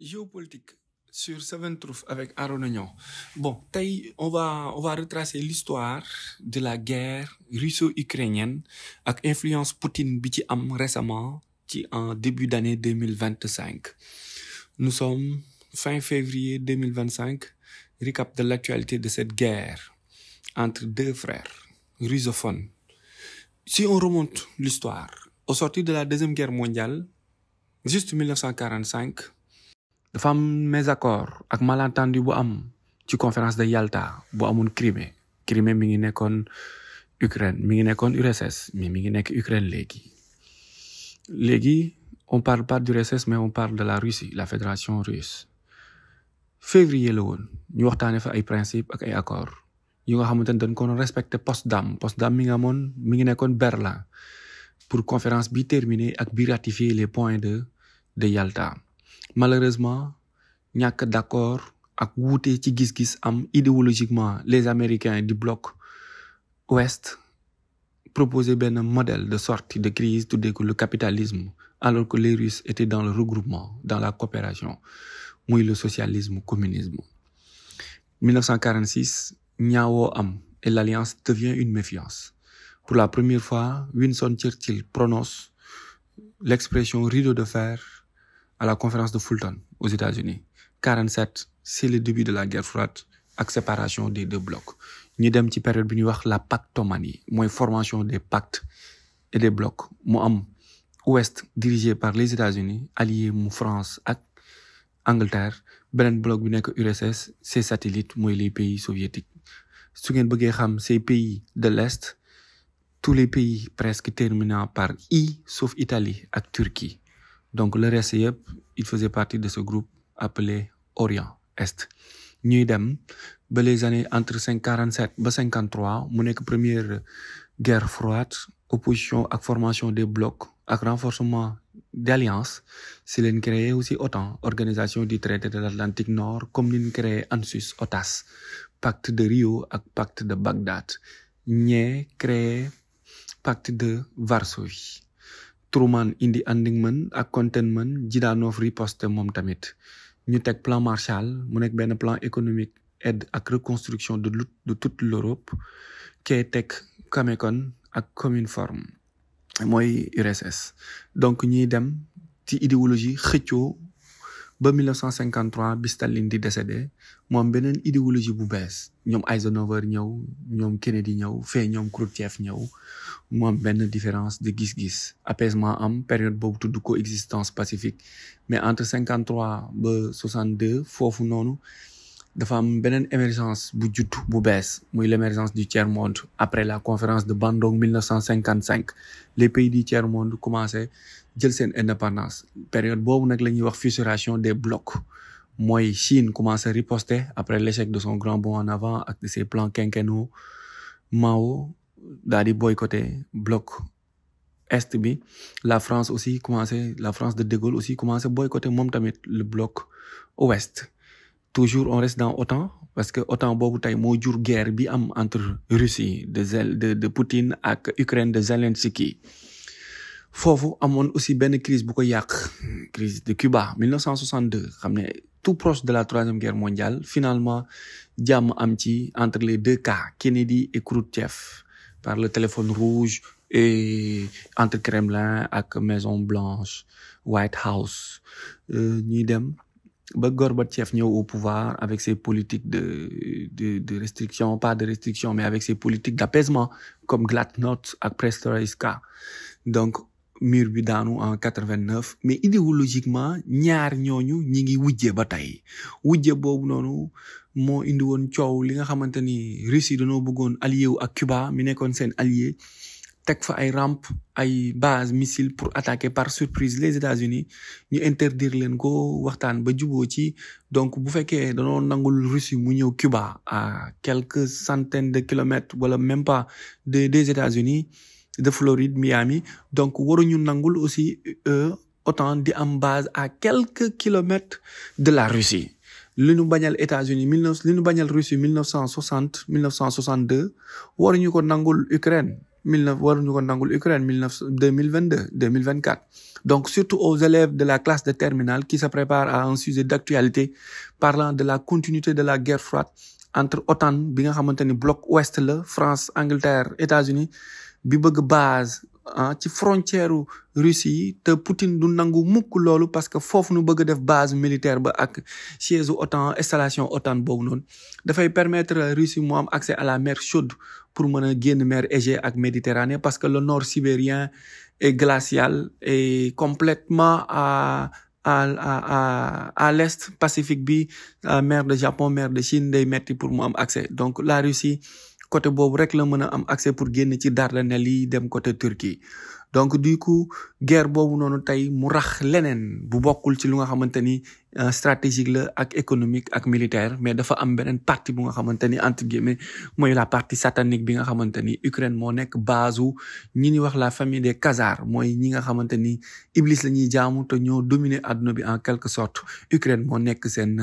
Géopolitique sur Seven Truth avec Aaron Agnon. Bon, on va retracer l'histoire de la guerre russo-ukrainienne avec influence Poutine bi ci am récemment en début d'année 2025. Nous sommes fin février 2025, récap de l'actualité de cette guerre entre deux frères russophones. Si on remonte l'histoire, au sortir de la Deuxième Guerre mondiale, juste 1945, dafa am mésaccord ak malentendu bu am ci conférence de Yalta bu amoon Crimée. Crimée mi ngi nekkoon Ukraine, mi ngi nekkoon URSS, mais mi ngi nekk Ukraine léegi on parle pas d'URSS mais on parle de la Russie, la fédération russe. Février la woon ñu waxtaane fa ay principes ak ay accords yu nga xamante ne dañ ko respecté Potsdam mi ngi nekkoon Berlin pour conférence bi terminer ak bi ratifier les points de Yalta. Malheureusement ñàkk d'accord ak wuute ci gis-gis am idéologiquement les Américains du bloc ouest proposaient benn modèle de sortie de crise tuddee ko le capitalisme alors que les Russes étaient dans le regroupement, dans la coopération, muy le socialisme, communisme. 1946 ñaawoo am et l'alliance devient une méfiance. Pour la première fois, Winston Churchill prononce l'expression rideau de fer à la conférence de Fulton aux États-Unis. 47, c'est le début de la guerre froide ak séparation des deux blocs. Ñu dem ci période bi ñuy wax la pactomanie, mooy formation des pactes et des blocs. Mu am ouest dirigé par les États-Unis, allié mu France ak Angleterre, beneen bloc bi nekk URSS, ses satellites mooy les pays soviétiques. Su ngeen bëggee xam ces pays de l'Est, tous les pays presque terminant par I, sauf Italie ak Turquie. Donc le reste yëpp il faisait partie de ce groupe appelé Orient Est. ñuy dem ba les années entre 47 ba 53 mu nekk première guerre froide, opposition ak formation des blocs ak renforcement d'alliance si leen créé aussi OTAN, organisation du traité de l'Atlantique Nord, comme ni ñu créé ANZUS, OTAS, pacte de Rio ak pacte de Bagdad. ñee créé pacte de Varsovie. Truman indi endingment ak containment, Jidanov riposte moom tamit. ñu teg plan Marshall mu nekk benn plan économique, aide ak reconstruction de toute l'Europe, kee teg Comecon ak Cominform mooy URSS. Donc ñuy dem ci idéologie xëccoo ba 1953 bi Staline di décédé mu am beneen idéologie bu bees, ñoom Eisenhower ñëw, ñoom Kennedy ñëw, fee ñoom Khrouchtchev ñëw, mu am benn différence de gis-gis. Apaisement am période boobu tudd coexistence pacifique, mais entre 53 ba 62 foofu noonu dafa am beneen émergence bu juddu bu bees, muy l'émergence du tiers-monde après la conférence de Bandung 1955. Les pays du tiers-monde commencé jël seen indépendance. Période boobu nag la ñuy wax fissuration des blocs, mooy Chine commencé riposter après l'échec de son grand bond en avant ak de ses plans quinquennaux. Mao daal di boycotter bloc est bi. La France de De Gaulle aussi commencé boycotter moom tamit le bloc ouest. Toujours on reste dans OTAN parce que OTAN boobu tey moo jur guerre bi am entre Russie de Poutine ak Ukraine de Zelensky. Foofu amoon aussi benn crise bu ko yàq, crise de Cuba 1962, xam ne tout proche de la troisième guerre mondiale. Finalement jàmm am ci entre les deux cas, Kennedy et Khrouchtchev, par le téléphone rouge et entre Kremlin ak Maison Blanche, White House. ñuy dem ba Gorbatchev ñëw au pouvoir avec ses politiques de restriction, pas de restriction, mais avec ses politiques d'apaisement comme Glasnost ak Perestroïka. Donc mur bi daanu en 89, mais idéologiquement ñaar ñooñu ñi ngi wujje ba tey. Wujje boobu noonu moo indi woon coow li nga xamante ni Russie dañoo bëggoon allié wu ak Cuba mi nekkoon seen allié, teg fa ay rampe ay base missile pour attaquer par surprise les États-Unis. ñu interdire leen ko, waxtaan ba juboo ci. Donc bu fekkee dañoo nangul Russie mu ñëw Cuba à quelques centaines de kilomètres wala même pas des États-Unis, de Floride, Miami, donc waruñu nangul aussi autant di am base à quelques kilomètres de la Russie. li ñu bañal États-Unis li ñu bañal Russie 1960 1962 waruñu ko nangul Ukraine waruñu ko nangul Ukraine 2022 2024. Donc surtout aux élèves de la classe de terminale qui se préparent à un sujet d'actualité parlant de la continuité de la guerre froide entre OTAN bi nga xamanteni bloc ouest la France Angleterre États-Unis bi bëgg base ci frontière Russie te Poutine du nangu mukk loolu parce que foofu nu bëgg def base militaire ba ak siège OTAN installation OTAN boobu noonu dafay permettre Russie mu am accès à la mer chaude pour mën a génn mer Égée ak Méditerranée parce que le nord sibérien est glacial et complètement à l'est Pacifique bi mer de Japon mer de Chine day metti pour mu am accès donc la Russie côté boobu rek la mën a am accès pour génn ci Dardanelles yi dem côté Turquie donc du coup guerre boobu noonu tey mu rax leneen bu bokkul ci lu nga xamante ni stratégique la ak économique ak militaire mais dafa am beneen partie bu nga xamante ni entre guillemets mooy la partie satanique bi nga xamante ni Ukraine moo nekk base u ñi ni wax la famille des Khazars mooy ñi nga xamante ni Iblis la ñuy jaamu te ñoo dominer àdduna bi en quelque sorte Ukraine moo nekk seen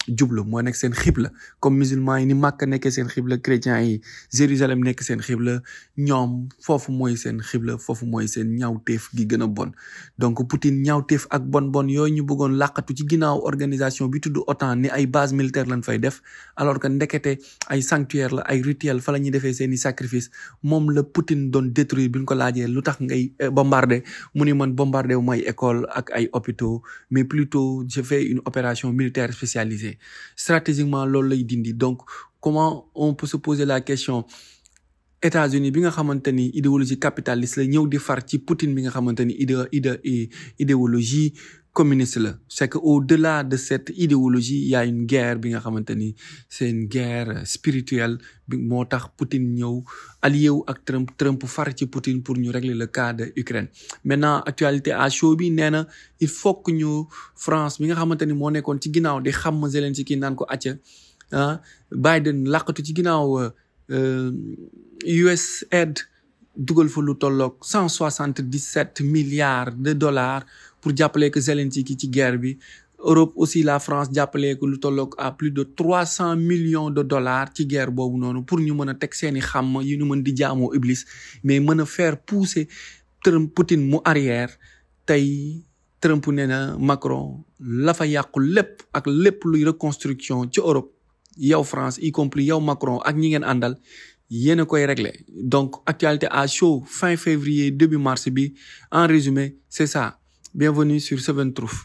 jublu moo nekk seen xibla comme musulmans yi ni Makka nekkee seen xibla chrétiens yi Jérusalem nekk seen xibla ñoom foofu mooy seen xibla foofu mooy seen ñaawteef gi gën a bon donc Poutine ñaawteef ak bon yooyu ñu bëggoon làqatu ci ginnaaw organisation bi tudd OTAN ni ay base militaire lañ fay def alors que ndekete ay sanctuaire la ay rituel fa la ñuy defee seeni sacrifice moom la Poutine doon détruire bi ñu ko laajee lu tax ngay bombarder mu ni man bombarder wu may école ak ay hôpitaux mais plutôt je fais une opération militaire spécialisée stratégiquement loolu lay dindi donc comment on peut se poser la question États-Unis bi nga xamante ni idéologie capitaliste la ñëw di far ci Poutine bi nga xamante ni idéologie communiste la c'est que au-delà de cette idéologie il y a une guerre bi nga xamante ni c'est une guerre spirituelle bi moo tax Poutine ñëw allié wu ak Trump far ci Poutine pour ñu régler le cas de Ukraine maintenant actualité à chaud bi nee na il faut que ñu France bi nga xamante ni moo nekkoon ci ginnaaw di xam Zelensky naan ko acca Biden laqatu ci ginnaaw US aide dugal fa lu tolloog 177 milliards de dollars pour jàppale que Zelensky ci guerre bi Europe aussi la France jàppale que lu tolloog à plus de 300 millions de dollars ci guerre boobu noonu pour ñu mën a teg seeni xam yu ñu mën di jaamoo Iblis mais mën a faire pousser Poutine mu arrière tey Trump nee na Macron la fa yàqu lépp ak lépp luy reconstruction ci Europe yow France y compris yow Macron ak ñi ngeen àndal yéen a koy régler donc actualité à chaud fin février début mars bi en résumé c'est ça bienvenue sur Seven Truth